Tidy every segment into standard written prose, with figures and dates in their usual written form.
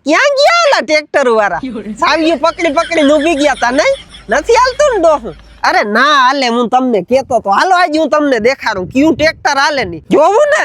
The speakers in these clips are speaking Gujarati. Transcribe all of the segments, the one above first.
ક્યાં ગયા ઓલા ટ્રેક્ટર વાળા? સાવીઓ પકડી પકડી ઊભી ગયા તા નહીં? નથી હાલતું ને ડોહું? અરે ના હાલે, હું તમને કેતો તો. હાલો આજે હું તમને દેખાડું ક્યું ટ્રેક્ટર હાલે ની. જોવું ને?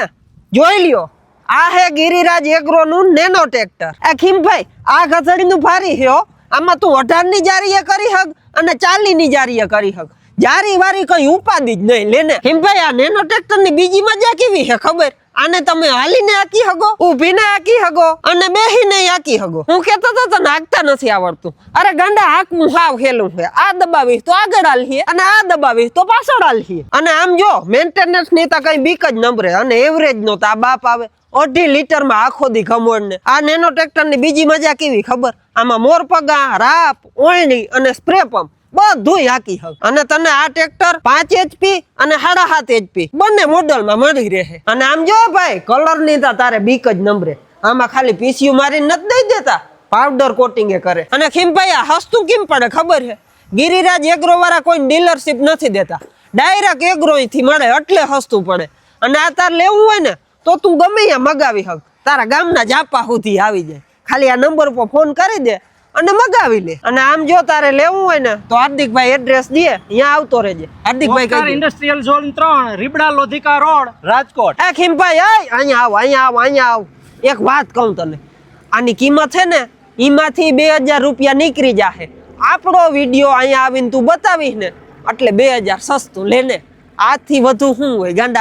જોઈ લ્યો. આ હે ગિરિરાજ એગ્રો નું નેનો ટ્રેક્ટર. આ ખીમભાઈ આ ઘસડી નું ભારી છે હો. આમાં તું 18 ની જારીએ કરી હક અને 40 ની જારીએ કરી હક. જારી વારી કઈ ઉપાદી જ નહીં. લેને ખીમભાઈ આ નેનો ટ્રેક્ટર ની બીજી મજા કેવી છે ખબર? આને તમે હાલીને આકી હગો, ઊભીને આકી હગો અને બેહીને આકી હગો. હું કેતો તો તને હાંકતા નથી આવડતું. અરે ગાંડા હાંકવું હાવ હેલું છે. આ દબાવીશ તો આગળ હાલીએ અને આ દબાવીશ તો પાછળ હાલીએ. અને આમ જો મેન્ટેનન્સ ની તો કઈ બીક જ નંબરે અને એવરેજ નો તો આ બાપ આવે 2.5 લીટર માં આખો દી ખમોડ ને. આ નેનો ટ્રેક્ટર ની બીજી મજા કેવી ખબર? આમાં મોરપગા, રાપ, ઓયણી અને સ્પ્રે પંપ બધું હાકી હક. અને તને આ ટ્રેક્ટર 5 HP અને 7.5 HP બંને મોડલ માં મળી રહે. અને આમ જો ભાઈ કલર ની તારે બીક જ નંબરે. આમાં ખાલી પીસીયુ મારીને નથી દઈ દેતા, પાવડર કોટિંગ કરે. અને ખીમભાઈ આ હસ્તું કેમ પડે ખબર છે? ગિરિરાજ એગ્રો વાળા કોઈ ડીલરશીપ નથી દેતા, ડાયરેક્ટ એગ્રો થી મળે એટલે હસ્તું પડે. અને આ તાર લેવું હોય ને તો તું ગમે ત્યાં મગાવી હક. તારા ગામના જાપા સુધી આવી જાય. ખાલી આ નંબર ઉપર ફોન કરી દે અને મગાવી લે. અને આમ જો તારે લેવું હોય ને તો હાર્દિકભાઈ એડ્રેસ દે, અહીંયા આવતો રહેજે. હાર્દિકભાઈ કઈ industrial zone 3 Ribda Lodhika road Rajkot. એ ખીમભાઈ અહીંયા આવ, અહીંયા આવ, અહીંયા આવ. એક વાત કહું તને, આની કિંમત છે ને એમાંથી 2000 રૂપિયા નીકળી જાહે. આપણો વિડીયો અહીંયા આવીને તું બતાવીશ ને એટલે 2000 સસ્તું. લેને આથી વધુ શું હોય ગાંડા?